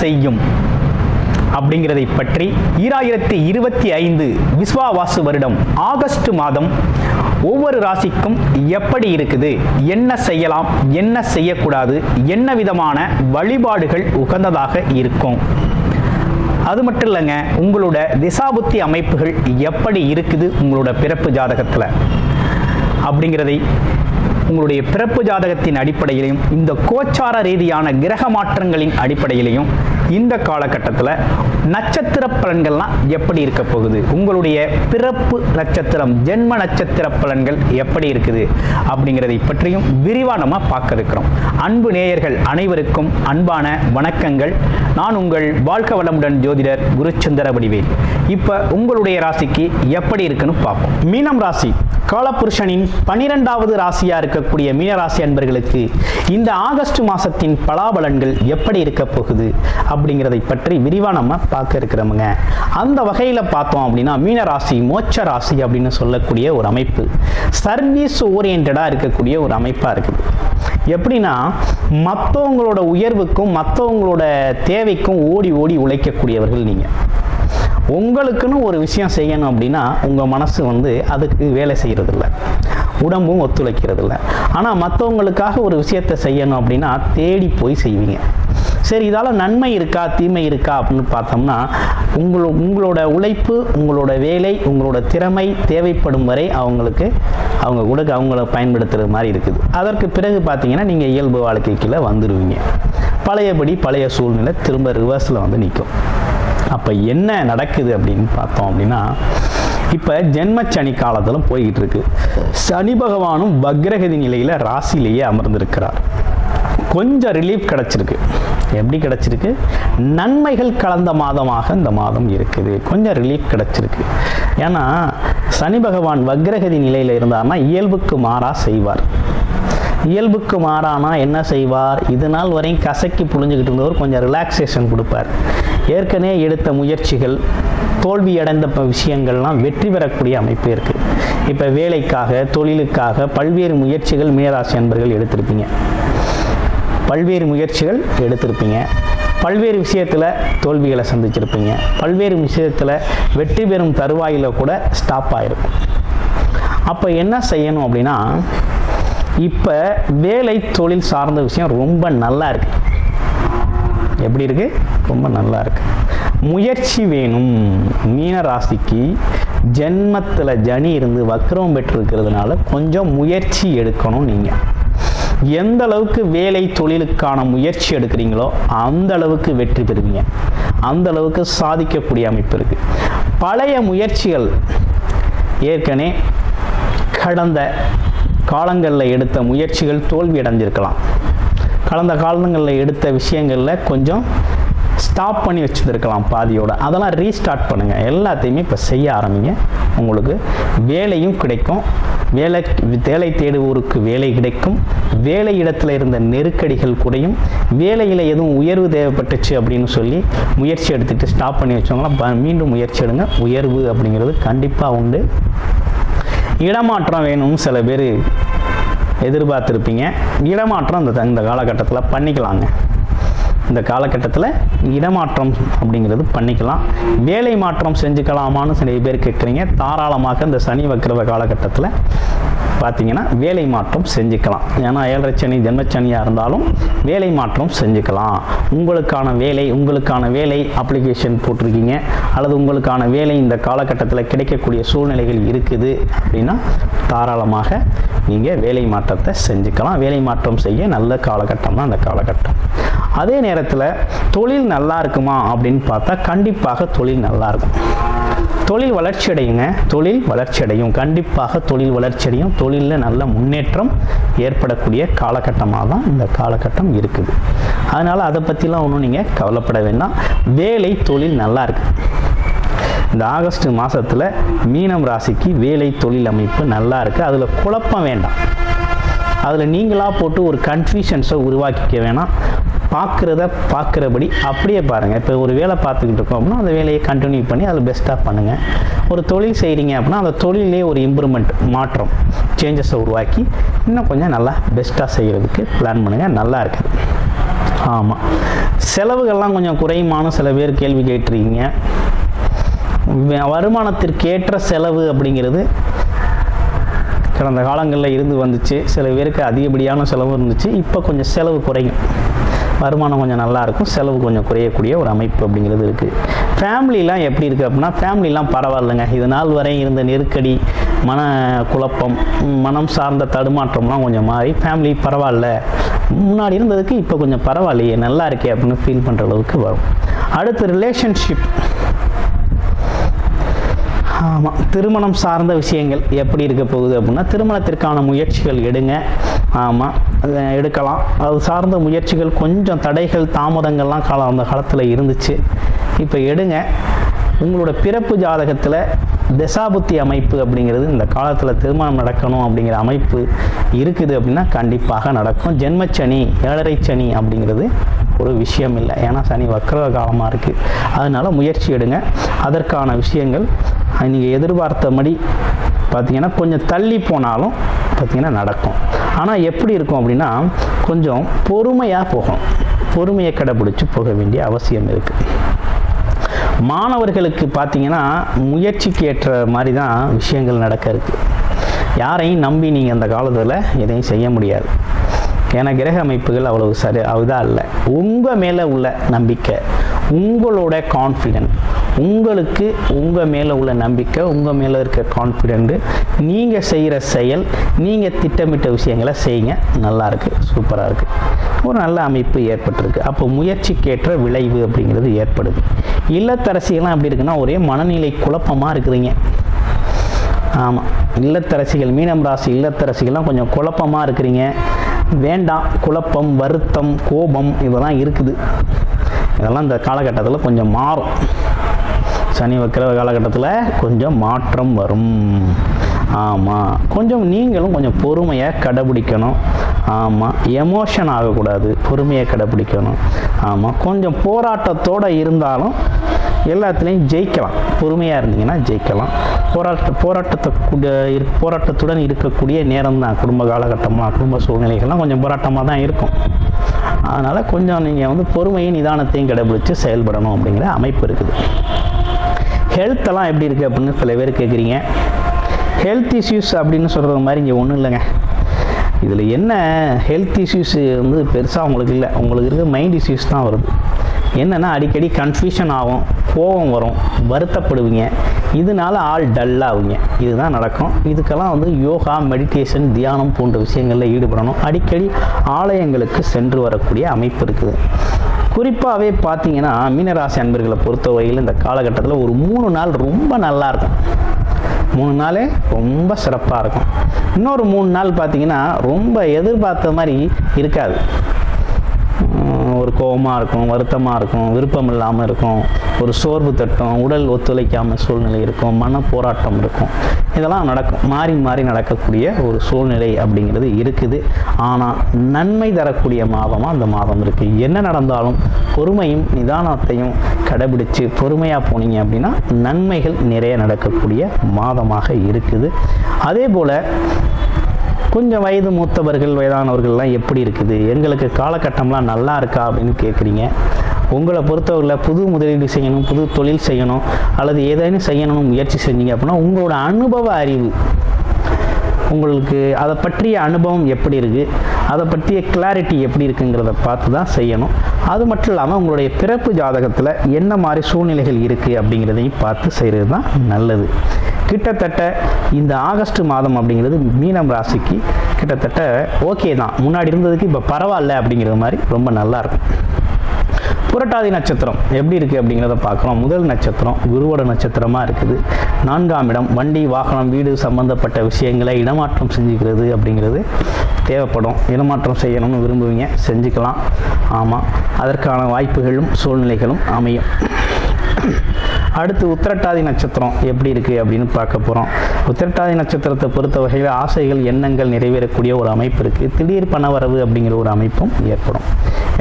செய்யும் அப்படிங்கிறதை பற்றி 2025 விஸ்வாவாசு வருடம் ஆகஸ்ட் மாதம் ஒவ்வொரு ராசிக்கும் எப்படி இருக்குது, என்ன செய்யலாம், என்ன செய்யக்கூடாது, என்ன விதமான வழிபாடுகள் உகந்ததாக இருக்கும், அது மட்டும் இல்லைங்க, உங்களோட திசாபுத்தி அமைப்புகள் எப்படி இருக்குது உங்களோட பிறப்பு ஜாதகத்தில் அப்படிங்கிறதை உங்களுடைய பிறப்பு ஜாதகத்தின் அடிப்படையிலையும் இந்த கோச்சார ரீதியான கிரக மாற்றங்களின் அடிப்படையிலையும் இந்த காலகட்டத்தில் நட்சத்திர பலன்கள்லாம் எப்படி இருக்க போகுது, உங்களுடைய பிறப்பு நட்சத்திரம் ஜென்ம நட்சத்திர பலன்கள் எப்படி இருக்குது அப்படிங்கிறதை பற்றியும் விரிவாக நம்ம பார்க்க இருக்கிறோம். அன்பு நேயர்கள் அனைவருக்கும் அன்பான வணக்கங்கள். நான் உங்கள் வாழ்க வளமுடன் ஜோதிடர் குருச்சந்திர வடிவேல். இப்போ உங்களுடைய ராசிக்கு எப்படி இருக்குன்னு பார்ப்போம். மீனம் ராசி காலபுருஷனின் 12வது ராசியாக இருக்கக்கூடிய மீனராசி அன்பர்களுக்கு இந்த ஆகஸ்ட் மாதத்தின் பலாபலன்கள் எப்படி இருக்க போகுது அப்படிங்கிறதை பற்றி விரிவாக நம்ம பார்க்க இருக்கிறோமுங்க. அந்த வகையில் பார்த்தோம் அப்படின்னா மீனராசி மோட்ச ராசி அப்படின்னு சொல்லக்கூடிய ஒரு அமைப்பு, சர்வீஸ் ஓரியன்டாக இருக்கக்கூடிய ஒரு அமைப்பாக இருக்குது. எப்படின்னா மற்றவங்களோட உயர்வுக்கும் மற்றவங்களோட தேவைக்கும் ஓடி ஓடி உழைக்கக்கூடியவர்கள் நீங்கள். உங்களுக்குன்னு ஒரு விஷயம் செய்யணும் அப்படின்னா உங்கள் மனசு அதுக்கு வேலை செய்கிறதில்ல, உடம்பும் ஒத்துழைக்கிறதில்ல. ஆனால் மற்றவங்களுக்காக ஒரு விஷயத்தை செய்யணும் அப்படின்னா தேடி போய் செய்வீங்க. சரி, இதால் நன்மை இருக்கா தீமை இருக்கா அப்படின்னு பார்த்தோம்னா உங்களோட உழைப்பு, உங்களோட வேலை, உங்களோட திறமை தேவைப்படும் வரை அவங்கள பயன்படுத்துகிற மாதிரி இருக்குது. அதற்கு பிறகு பார்த்தீங்கன்னா நீங்கள் இயல்பு வாழ்க்கைக்குள்ள வந்துடுவீங்க. பழையபடி பழைய சூழ்நிலை திரும்ப ரிவர்ஸில் நிற்கும். அப்போ என்ன நடக்குது அப்படின்னு பார்த்தோம் அப்படின்னா, இப்போ ஜென்மச்சனி காலத்தில் போய்கிட்டு இருக்கு. சனி பகவானும் வக்ரகதி நிலையில் ராசியிலேயே அமர்ந்திருக்கிறார். கொஞ்சம் ரிலீஃப் கிடச்சிருக்கு. எப்படி கிடச்சிருக்கு? நன்மைகள் கலந்த மாதமாக இந்த மாதம் இருக்குது. கொஞ்சம் ரிலீஃப் கிடச்சிருக்கு. ஏன்னா சனி பகவான் வக்ரகதி நிலையில் இருந்தார்னா இயல்புக்கு மாறாக செய்வார். இயல்புக்கு மாறானா என்ன செய்வார்? இது நாள் வரையும் கசக்கி புழிஞ்சுக்கிட்டு இருந்தவர் கொஞ்சம் ரிலாக்ஸேஷன் கொடுப்பார். ஏற்கனவே எடுத்த முயற்சிகள், தோல்வி அடைந்த விஷயங்கள்லாம் வெற்றி பெறக்கூடிய அமைப்பு இருக்குது. இப்போ வேலைக்காக, தொழிலுக்காக பல்வேறு முயற்சிகள் மீனராசி அன்பர்கள் எடுத்திருப்பீங்க. பல்வேறு விஷயத்தில் தோல்விகளை சந்திச்சிருப்பீங்க. பல்வேறு விஷயத்தில் வெற்றி பெறும் தருவாயில் கூட ஸ்டாப் ஆகிருக்கும். அப்போ என்ன செய்யணும் அப்படின்னா, இப்போ வேலை தொழில் சார்ந்த விஷயம் ரொம்ப நல்லா இருக்கு. எப்படி இருக்கு? ரொம்ப நல்லா இருக்கு. முயற்சி வேணும். மீன ராசிக்கு ஜென்மத்தில் ஜனி இருந்து வக்ரம் பெற்றிருக்கிறதுனால கொஞ்சம் முயற்சி எடுக்கணும். நீங்கள் எந்த அளவுக்கு வேலை தொழிலுக்கான முயற்சி எடுக்கிறீங்களோ அந்த அளவுக்கு வெற்றி பெறுவீங்க, அந்த அளவுக்கு சாதிக்கக்கூடிய அமைப்பு இருக்கு. பழைய முயற்சிகள் ஏற்கனவே கடந்த காலங்களில் எடுத்த முயற்சிகள் தோல்வி அடைஞ்சிருக்கலாம். கடந்த காலங்களில் எடுத்த விஷயங்களில் கொஞ்சம் ஸ்டாப் பண்ணி வச்சுருக்கலாம் பாதியோட. அதெல்லாம் ரீஸ்டார்ட் பண்ணுங்கள். எல்லாத்தையுமே இப்போ செய்ய ஆரம்பிங்க. உங்களுக்கு வேலையும் கிடைக்கும். வேலை தேடுவோருக்கு வேலை கிடைக்கும். வேலை இடத்துல இருந்த நெருக்கடிகள் குறையும். வேலையில் எதுவும் உயர்வு தேவைப்பட்டுச்சு அப்படின்னு சொல்லி முயற்சி எடுத்துகிட்டு ஸ்டாப் பண்ணி வச்சவங்களா மீண்டும் முயற்சி எடுங்க. உயர்வு அப்படிங்கிறது கண்டிப்பாக உண்டு. இடமாற்றம் வேணும்னு சில பேர் எதிர்பார்த்துருப்பீங்க. இடமாற்றம் இந்த காலகட்டத்தில் பண்ணிக்கலாங்க. இந்த காலகட்டத்தில் இடமாற்றம் அப்படிங்கிறது பண்ணிக்கலாம். வேலை மாற்றம் செஞ்சுக்கலாமான்னு சில பேர் கேட்குறீங்க. தாராளமாக இந்த சனி வக்கிர காலகட்டத்தில் பார்த்தீங்கன்னா வேலை மாற்றம் செஞ்சுக்கலாம். ஏன்னா 7.5 சனி ஜென்மச்சனியாக இருந்தாலும் வேலை மாற்றம் செஞ்சுக்கலாம். உங்களுக்கான வேலை அப்ளிகேஷன் போட்டிருக்கீங்க அல்லது உங்களுக்கான வேலை இந்த காலகட்டத்தில் கிடைக்கக்கூடிய சூழ்நிலைகள் இருக்குது அப்படின்னா தாராளமாக நீங்கள் வேலை மாற்றத்தை செஞ்சுக்கலாம். வேலை மாற்றம் செய்ய நல்ல காலகட்டம் தான் அந்த காலகட்டம். அதே நேரத்தில் தொழில் நல்லா இருக்குமா அப்படின்னு பார்த்தா கண்டிப்பாக தொழில் நல்லா இருக்கும். தொழில் வளர்ச்சி அடையுங்க. தொழில் வளர்ச்சி அடையும். கண்டிப்பாக தொழில் வளர்ச்சி அடையும். தொழிலில் நல்ல முன்னேற்றம் ஏற்படக்கூடிய காலகட்டமாக தான் இந்த காலகட்டம் இருக்குது. அதனால் அதை பற்றிலாம் ஒன்றும் நீங்கள் கவலைப்பட வேண்டாம். வேலை தொழில் நல்லா இருக்குது. இந்த ஆகஸ்ட் மாதத்தில் மீனம் ராசிக்கு வேலை தொழில் அமைப்பு நல்லா இருக்குது. அதில் குழப்பம் வேண்டாம். அதில் நீங்களாக போட்டு ஒரு கன்ஃபியூஷன்ஸை உருவாக்கிக்க வேணாம். பார்க்குறபடி அப்படியே பாருங்கள். இப்போ ஒரு வேலை பார்த்துக்கிட்டு இருக்கோம் அப்படின்னா அந்த வேலையை கண்டினியூ பண்ணி அதில் பெஸ்ட்டாக பண்ணுங்கள். ஒரு தொழில் செய்கிறீங்க அப்படின்னா அந்த தொழிலே ஒரு இம்ப்ரூவ்மெண்ட், மாற்றம், சேஞ்சஸை உருவாக்கி இன்னும் கொஞ்சம் நல்லா பெஸ்ட்டாக செய்கிறதுக்கு பிளான் பண்ணுங்கள். நல்லா இருக்குது. ஆமாம், செலவுகள்லாம் கொஞ்சம் குறையுமான சில பேர் கேள்வி கேட்டிருக்கீங்க. வருமானத்திற்கேற்ற செலவு அப்படிங்கிறது கடந்த காலங்களில் இருந்து வந்துச்சு. சில பேருக்கு அதிகப்படியான செலவு இருந்துச்சு. இப்போ கொஞ்சம் செலவு குறையும், வருமானம் கொஞ்சம் நல்லாயிருக்கும், செலவு கொஞ்சம் குறையக்கூடிய ஒரு அமைப்பு அப்படிங்கிறது இருக்குது. ஃபேமிலிலாம் எப்படி இருக்குது அப்படின்னா, ஃபேமிலிலாம் பரவாயில்லைங்க. இது நாள் வரை இருந்த நெருக்கடி, மன குழப்பம், மனம் சார்ந்த தடுமாற்றம்லாம் கொஞ்சம் மாறி ஃபேமிலி பரவாயில்ல, முன்னாடி இருந்ததுக்கு இப்போ கொஞ்சம் பரவாயில்லையே, நல்லா இருக்கே அப்படின்னு ஃபீல் பண்ணுற அளவுக்கு வரும். அடுத்து ரிலேஷன்ஷிப். ஆமாம், திருமணம் சார்ந்த விஷயங்கள் எப்படி இருக்க போகுது அப்படின்னா, திருமணத்திற்கான முயற்சிகள் எடுங்க. ஆமாம், எடுக்கலாம். அது சார்ந்த முயற்சிகள் கொஞ்சம் தடைகள் தாமதங்கள்லாம் அந்த காலத்தில் இருந்துச்சு. இப்போ எடுங்க. உங்களோட பிறப்பு ஜாதகத்தில் தசாபுத்தி அமைப்பு அப்படிங்கிறது இந்த காலத்தில் திருமணம் நடக்கணும் அப்படிங்கிற அமைப்பு இருக்குது அப்படின்னா கண்டிப்பாக நடக்கும். ஜென்மச்சனி, ஏழரை சனி அப்படிங்கிறது ஒரு விஷயம் இல்லை. ஏன்னா சனி வக்ர காலமாக இருக்குது. அதனால் முயற்சி எடுங்க. அதற்கான விஷயங்கள் நீங்கள் எதிர்பார்த்தபடி பார்த்திங்கன்னா கொஞ்சம் தள்ளி போனாலும் பார்த்திங்கன்னா நடக்கும். ஆனால் எப்படி இருக்கும் அப்படின்னா, கொஞ்சம் பொறுமையாக போகணும். பொறுமையை கடைபிடிச்சு போக வேண்டிய அவசியம் இருக்குது. மாணவர்களுக்கு பார்த்திங்கன்னா முயற்சிக்கு ஏற்ற மாதிரி தான் விஷயங்கள் நடக்க இருக்குது. யாரையும் நம்பி நீங்கள் அந்த காலத்தில் எதையும் செய்ய முடியாது. ஏன்னா கிரக அமைப்புகள் அவ்வளவு இதாக இல்லை. உங்கள் மேலே உள்ள நம்பிக்கை, உங்களோட கான்ஃபிடென்ட், உங்களுக்கு உங்கள் மேலே உள்ள நம்பிக்கை, உங்கள் மேலே இருக்க கான்ஃபிடென்ட்டு, நீங்கள் செய்கிற செயல், நீங்கள் திட்டமிட்ட விஷயங்களை செய்யுங்க. நல்லா இருக்குது, சூப்பராக இருக்குது, ஒரு நல்ல அமைப்பு ஏற்பட்டிருக்கு. அப்போ முயற்சிக்கேற்ற விளைவு அப்படிங்கிறது ஏற்படுது. இல்லத்தரசிகள்லாம் எப்படி இருக்குன்னா, ஒரே மனநிலை குழப்பமாக இருக்குதுங்க. ஆமாம், இல்லத்தரசிகள், மீனம் ராசி இல்லத்தரசிகள்லாம் கொஞ்சம் குழப்பமாக இருக்கிறீங்க. வேண்டாம், குழப்பம், வருத்தம், கோபம் இதெல்லாம் இருக்குது. இதெல்லாம் இந்த காலகட்டத்தில் கொஞ்சம் மாறும். சனி வக்கிர காலகட்டத்தில் கொஞ்சம் மாற்றம் வரும். ஆமாம், கொஞ்சம் நீங்களும் கொஞ்சம் பொறுமையை கடைபிடிக்கணும். ஆமாம், எமோஷன் ஆகக்கூடாது, பொறுமையை கடைபிடிக்கணும். ஆமாம், கொஞ்சம் போராட்டத்தோடு இருந்தாலும் எல்லாத்துலேயும் ஜெயிக்கலாம். பொறுமையாக இருந்தீங்கன்னா ஜெயிக்கலாம். போராட்டத்துடன் இருக்கக்கூடிய நேரம் தான் குடும்ப காலகட்டமாக, குடும்ப சூழ்நிலைகள்லாம் கொஞ்சம் போராட்டமாக தான் இருக்கும். அதனால் கொஞ்சம் நீங்கள் பொறுமையும் நிதானத்தையும் கடைபிடிச்சு செயல்படணும் அப்படிங்கிற அமைப்பு இருக்குது. ஹெல்த்தெல்லாம் எப்படி இருக்குது அப்படின்னு சில பேர் கேட்குறீங்க. ஹெல்த் இஷ்யூஸ் அப்படின்னு சொல்கிறது மாதிரி இங்கே ஒன்றும் இல்லைங்க. இதில் என்ன ஹெல்த் இஷ்யூஸ் பெருசாக உங்களுக்கு இல்லை. உங்களுக்கு இருக்க மைண்ட் இஷ்யூஸ் தான் வருது. என்னென்னா அடிக்கடி கன்ஃபியூஷன் ஆகும், கோபம் வரும், வருத்தப்படுவீங்க, இதனால் ஆள் டல்லாகுங்க. இதுதான் நடக்கும். இதுக்கெல்லாம் யோகா, மெடிடேஷன், தியானம் போன்ற விஷயங்களில் ஈடுபடணும். அடிக்கடி ஆலயங்களுக்கு சென்று வரக்கூடிய அமைப்பு இருக்குது. குறிப்பாகவே பார்த்தீங்கன்னா மீனராசி அன்பர்களை பொறுத்தவரையில் இந்த காலகட்டத்தில் ஒரு 3 நாள் ரொம்ப நல்லாயிருக்கும். 3 நாளே ரொம்ப சிறப்பாக இருக்கும். இன்னொரு 3 நாள் பார்த்தீங்கன்னா ரொம்ப எதிர்பார்த்த மாதிரி இருக்காது. ஒரு கோபமாக இருக்கும், வருத்தமாக இருக்கும், விருப்பம் இல்லாமல் இருக்கும், ஒரு சோர்வு தட்டும், உடல் ஒத்துழைக்காமல் சூழ்நிலை இருக்கும், மன போராட்டம் இருக்கும். இதெல்லாம் நடக்கும். மாறி மாறி நடக்கக்கூடிய ஒரு சூழ்நிலை அப்படிங்கிறது இருக்குது. ஆனால் நன்மை தரக்கூடிய மாதமாக அந்த மாதம் இருக்குது. என்ன நடந்தாலும் பொறுமையும் நிதானத்தையும் கடைபிடிச்சு பொறுமையாக போனீங்க அப்படின்னா நன்மைகள் நிறைய நடக்கக்கூடிய மாதமாக இருக்குது. அதே போல் கொஞ்சம் வயது மூத்தவர்கள், வயதானவர்கள்லாம் எப்படி இருக்குது, எங்களுக்கு காலகட்டம்லாம் நல்லா இருக்கா அப்படின்னு கேட்குறீங்க. உங்களை பொறுத்தவரையில் புது முதலீடு செய்யணும், புது தொழில் செய்யணும், அல்லது ஏதேனும் செய்யணும்னு முயற்சி செஞ்சீங்க அப்படின்னா உங்களோட அனுபவ அறிவு, உங்களுக்கு அதை பற்றிய அனுபவம் எப்படி இருக்குது, அதை பற்றிய கிளாரிட்டி எப்படி இருக்குங்கிறத பார்த்து தான் செய்யணும். அது மட்டும் இல்லாமல் உங்களுடைய பிறப்பு ஜாதகத்தில் என்ன மாதிரி சூழ்நிலைகள் இருக்குது அப்படிங்கிறதையும் பார்த்து செய்கிறது தான் நல்லது. கிட்டத்தட்ட இந்த ஆகஸ்ட் மாதம் அப்படிங்கிறது மீனம் ராசிக்கு கிட்டத்தட்ட ஓகே தான். முன்னாடி இருந்ததுக்கு இப்போ பரவாயில்ல அப்படிங்கிறது மாதிரி ரொம்ப நல்லாயிருக்கும். புரட்டாதி நட்சத்திரம் எப்படி இருக்குது அப்படிங்கிறத பார்க்குறோம். முதல் நட்சத்திரம் குருவோட நட்சத்திரமாக இருக்குது. 4ஆம் இடம், வண்டி, வாகனம், வீடு சம்பந்தப்பட்ட விஷயங்களை இடமாற்றம் செஞ்சுக்கிறது அப்படிங்கிறது தேவைப்படும். இடமாற்றம் செய்யணும்னு விரும்புவீங்க, செஞ்சுக்கலாம். ஆமாம், அதற்கான வாய்ப்புகளும் சூழ்நிலைகளும் அமையும். அடுத்து உத்திரட்டாதி நட்சத்திரம் எப்படி இருக்குது அப்படின்னு பார்க்க போகிறோம். உத்திரட்டாதி நட்சத்திரத்தை பொறுத்த வகையில் ஆசைகள், எண்ணங்கள் நிறைவேறக்கூடிய ஒரு அமைப்பு இருக்குது. திடீர் பணவரவு அப்படிங்கிற ஒரு அமைப்பும்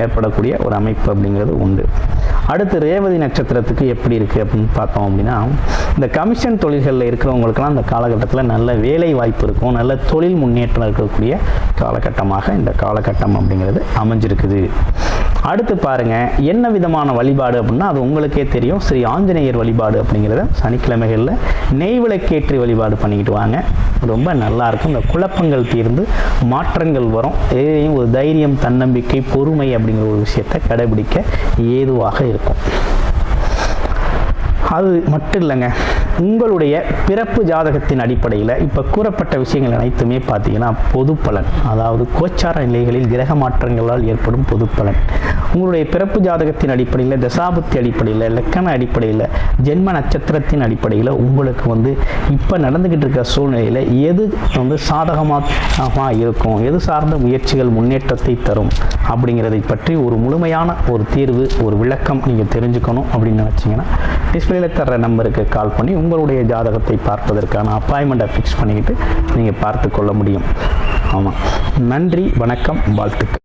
ஏற்படக்கூடிய ஒரு அமைப்பு அப்படிங்கிறது உண்டு. அடுத்து ரேவதி நட்சத்திரத்துக்கு எப்படி இருக்குது அப்படின்னு பார்த்தோம் அப்படின்னா, இந்த கமிஷன் தொழில்களில் இருக்கிறவங்களுக்கெல்லாம் இந்த காலகட்டத்தில் நல்ல வேலை வாய்ப்பு இருக்கும், நல்ல தொழில் முன்னேற்றம் இருக்கக்கூடிய காலகட்டமாக இந்த காலகட்டம் அப்படிங்கிறது அமைஞ்சிருக்குது. அடுத்து பாருங்கள், என்ன விதமான வழிபாடு அப்படின்னா அது உங்களுக்கே தெரியும். ஸ்ரீ ஆஞ்சநேயர் வழிபாடு அப்படிங்கிறத சனிக்கிழமைகளில் நெய் விளக்கேற்றி வழிபாடு பண்ணிக்கிட்டு வாங்க. ரொம்ப நல்லாயிருக்கும். இந்த குழப்பங்கள் தீர்ந்து மாற்றங்கள் வரும். எதையும் ஒரு தைரியம், தன்னம்பிக்கை, பொறுமை அப்படிங்கிற ஒரு விஷயத்தை கடைபிடிக்க ஏதுவாக இருக்கும். அது மட்டும் இல்லைங்க, உங்களுடைய பிறப்பு ஜாதகத்தின் அடிப்படையில் இப்போ கூறப்பட்ட விஷயங்கள் அனைத்துமே பார்த்தீங்கன்னா பொது பலன், அதாவது கோச்சார நிலைகளில் கிரக மாற்றங்களால் ஏற்படும் பொது பலன். உங்களுடைய பிறப்பு ஜாதகத்தின் அடிப்படையில், தசாபுத்தி அடிப்படையில், லக்கண அடிப்படையில், ஜென்ம நட்சத்திரத்தின் அடிப்படையில் உங்களுக்கு இப்போ நடந்துக்கிட்டு இருக்க சூழ்நிலையில் எது சாதகமாக இருக்கும், எது சார்ந்த முயற்சிகள் முன்னேற்றத்தை தரும் அப்படிங்கிறதை பற்றி ஒரு முழுமையான ஒரு தீர்வு, ஒரு விளக்கம் நீங்கள் தெரிஞ்சுக்கணும் அப்படின்னு நினச்சிங்கன்னா டிஸ்பிளேல தர்ற நம்பருக்கு கால் பண்ணி உங்களுடைய ஜாதகத்தை பார்ப்பதற்கான அப்பாயின்மெண்ட்டை ஃபிக்ஸ் பண்ணிக்கிட்டு நீங்கள் பார்த்து கொள்ள முடியும். ஆமாம். நன்றி, வணக்கம், வாழ்த்துக்கள்.